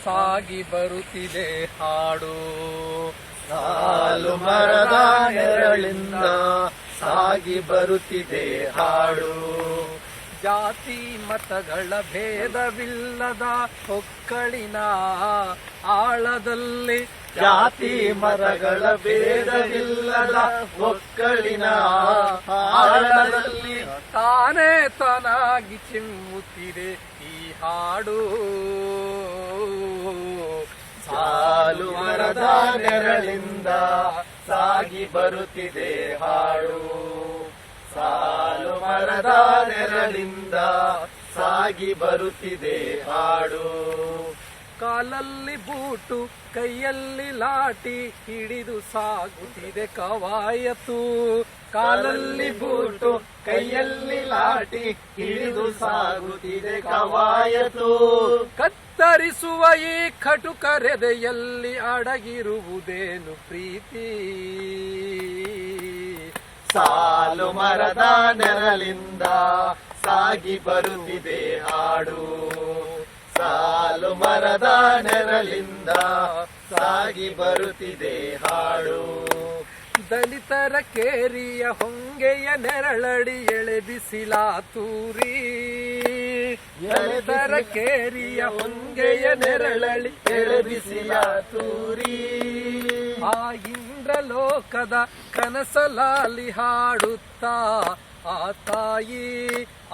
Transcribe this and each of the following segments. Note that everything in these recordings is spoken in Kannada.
ಸಾಗಿ ಬರುತ್ತಿದೆ ಹಾಡು. ಸಾಲು ಮರದ ನೆರಳಿಂದ ಸಾಗಿ ಬರುತ್ತಿದೆ ಹಾಡು. ಜಾತಿ ಮತಗಳ ಭೇದವಿಲ್ಲದ ಹೊಕ್ಕಳಿನ ಆಳದಲ್ಲಿ, ಜಾತಿ ಮತಗಳ ಭೇದವಿಲ್ಲದ ಒಕ್ಕಳಿನ ಆಳದಲ್ಲಿ ತಾನೇ ತಾನಾಗಿ ಚಿಮ್ಮುತ್ತಿದೆ ಈ ಹಾಡು. ಸಾಲು ಮರದ ನೆರಳಿಂದ ಸಾಗಿ ಬರುತ್ತಿದೆ ಹಾಡು. ಸಾಲು ಮರದ ನೆರಳಿಂದ ಸಾಗಿ ಬರುತ್ತಿದೆ ಹಾಡು. ಕಾಲಲ್ಲಿ ಬೂಟು ಕೈಯಲ್ಲಿ ಲಾಟಿ ಹಿಡಿದು ಸಾಗುತ್ತಿದೆ ಕವಾಯತು. ಕಾಲಲ್ಲಿ ಬೂಟು ಕೈಯಲ್ಲಿ ಲಾಟಿ ಹಿಡಿದು ಸಾಗುತ್ತಿದೆ ಕವಾಯತು. ಕತ್ತರಿಸುವ ಈ ಕಟುಕರೆದೆಯಲ್ಲಿ ಅಡಗಿರುವುದೇನು ಪ್ರೀತಿ. ಸಾಲು ಮರದ ನೆರಳಿಂದ ಸಾಗಿ ಬರುತ್ತಿದೆ ಹಾಡು. ಸಾಲು ಮರದ ನೆರಳಿಂದ ಸಾಗಿ ಬರುತ್ತಿದೆ ಹಾಡು. ದಲಿತರ ಕೇರಿಯ ಹೊಂಗೆಯ ನೆರಳಡಿ ಎಳೆಬಿಸಿಲ ತೂರಿ. ದಲಿತರ ಕೇರಿಯ ಹೊಂಗೆಯ ನೆರಳಡಿ ಎಳೆಬಿಸಿಲ ತೂರಿ. ಆ ಇಂದ್ರಲೋಕದ ಕನಸಲಾಲಿ ಹಾಡುತ್ತಾ ಆ ತಾಯಿ,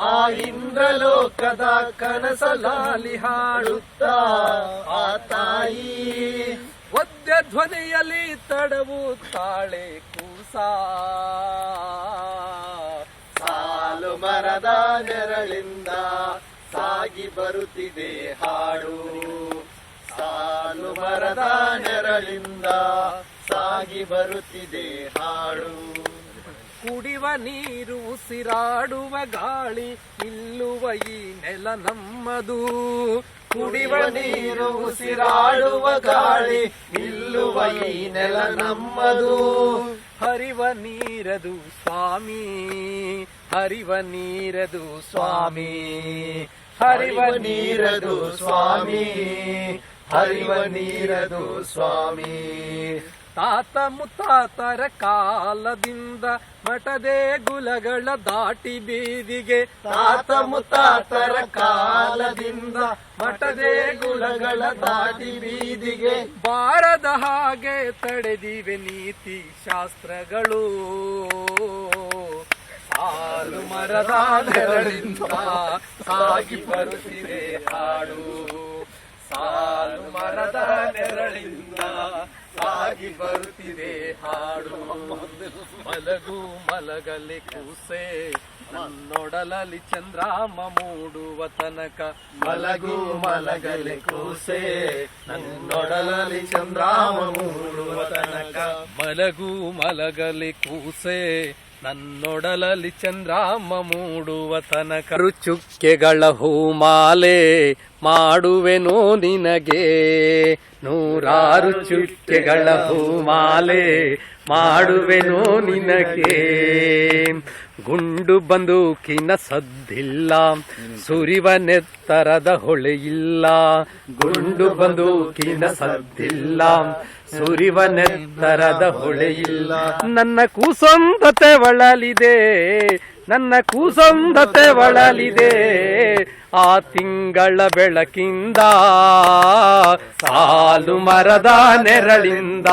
ಆ ಇಂದ್ರಲೋಕದ ಕನಸಲಾಲಿ ಹಾಡುತ್ತಾ ಆ ತಾಯಿ ಒದ್ಯ ಧ್ವನಿಯಲ್ಲಿ ತಡವುತ್ತಾಳೆ ಕೂಸ. ಸಾಲು ಮರದ ನೆರಳಿಂದ ಸಾಗಿ ಬರುತ್ತಿದೆ ಹಾಡು. ಸಾಲು ಮರದ ನೆರಳಿಂದ ಸಾಗಿ ಬರುತ್ತಿದೆ ಹಾಡು. ಕುಡಿವ ನೀರು ಉಸಿರಾಡುವ ಗಾಳಿ ನಿಲ್ಲುವ ಈ ನೆಲ ನಮ್ಮದು. ಕುಡಿವ ನೀರು ಉಸಿರಾಡುವ ಗಾಳಿ ನಿಲ್ಲುವ ಈ ನೆಲ ನಮ್ಮದು. ಹರಿವ ನೀರದು ಸ್ವಾಮಿ, ಹರಿವ ನೀರದು ಸ್ವಾಮಿ, ಹರಿವ ನೀರದು ಸ್ವಾಮಿ, ಹರಿವ ನೀರದು ಸ್ವಾಮಿ. ತಾತ ಮುತ್ತಾತರ ಕಾಲದಿಂದ ಮಠದೇ ಗುಲಗಳ ದಾಟಿ ಬೀದಿಗೆ. ತಾತ ಮುತ್ತಾತರ ಕಾಲದಿಂದ ಮಠದೇ ಗುಲಗಳ ದಾಟಿ ಬೀದಿಗೆ. ಬಾರದ ಹಾಗೆ ತಡೆದಿವೆ ನೀತಿ ಶಾಸ್ತ್ರಗಳು. ಸಾಲು ಮರದ ನೆರಳಿಂದ ಸಾಗಿ ಬರುತ್ತಿದೆ ಹಾಡು. ಸಾಲು ಮರದ ನೆರಳಿಂದ ಸಾಗಿ ಬರುತ್ತಿದೆ ಹಾಡು. ಮಲಗು ಮಲಗಲಿ ಕೂಸೆ ನನ್ನೊಡಲಲ್ಲಿ ಚಂದ್ರಾಮ ಮೂಡುವ ತನಕ. ಮಲಗು ಮಲಗಲಿ ಕೂಸೆ ನನ್ನೊಡಲಲ್ಲಿ ಚಂದ್ರಾಮ ಮೂಡುವ ತನಕ. ಮಲಗು ಮಲಗಲಿ ಕೂಸೆ ನನ್ನೊಡಲಲ್ಲಿ ಚಂದ್ರಾಮ ಮೂಡುವ ತನಕ. ಚುಕ್ಕೆಗಳ ಹೂಮಾಲೆ ಮಾಡುವೆನೋ ನಿನಗೆ. ನೂರಾರು ಚುಕ್ಕೆಗಳ ಹೂಮಾಲೆ ಮಾಡುವೆನೋ ನಿನಗೆ. ಗುಂಡು ಬಂದೂಕಿನ ಸದ್ದಿಲ್ಲ, ಸುರಿವ ನೆತ್ತರದ ಹೊಳೆಯಿಲ್ಲ. ಗುಂಡು ಬಂದೂಕಿನ ಸದ್ದಿಲ್ಲ, ಸುರಿವ ನೆತ್ತರದ ಹೊಳೆಯಿಲ್ಲ. ನನ್ನ ಕೂಸೊಂದತೆ ಒಳಲಿದೆ, ನನ್ನ ಕೂಸೊಂದತೆ ಒಳಲಿದೆ. ಆ ತಿಂಗಳ ಬೆಳಕಿಂದ ಸಾಲು ಮರದ ನೆರಳಿಂದ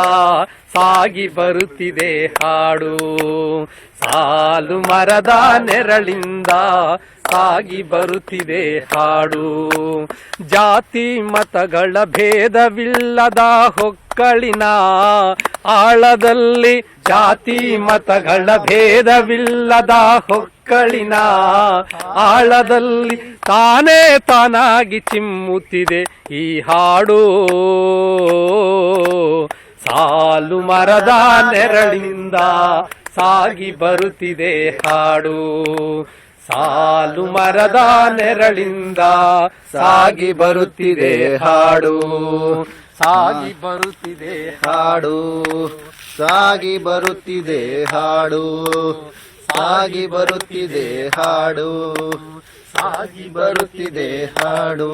ಸಾಗಿ ಬರುತ್ತಿದೆ ಹಾಡು. ಸಾಲು ಮರದ ನೆರಳಿಂದ ಸಾಗಿ ಬರುತ್ತಿದೆ ಹಾಡು. ಜಾತಿ ಮತಗಳ ಭೇದವಿಲ್ಲದ ಹೊಕ್ಕಳಿನ ಆಳದಲ್ಲಿ, ಜಾತಿ ಮತಗಳ ಭೇದವಿಲ್ಲದ ಹೊಕ್ಕಳಿನ ಆಳದಲ್ಲಿ ತಾನೇ ತಾನಾಗಿ ಚಿಮ್ಮುತ್ತಿದೆ ಈ ಹಾಡು. ಸಾಲು ಮರದ ನೆರಳಿಂದ ಸಾಗಿ ಬರುತ್ತಿದೆ ಹಾಡು. ಸಾಲು ಮರದ ನೆರಳಿಂದ ಸಾಗಿ ಬರುತ್ತಿದೆ ಹಾಡು. ಸಾಗಿ ಬರುತ್ತಿದೆ ಹಾಡು. ಸಾಗಿ ಬರುತ್ತಿದೆ ಹಾಡು. ಸಾಗಿ ಬರುತ್ತಿದೆ ಹಾಡು. ಸಾಗಿ ಬರುತ್ತಿದೆ ಹಾಡು.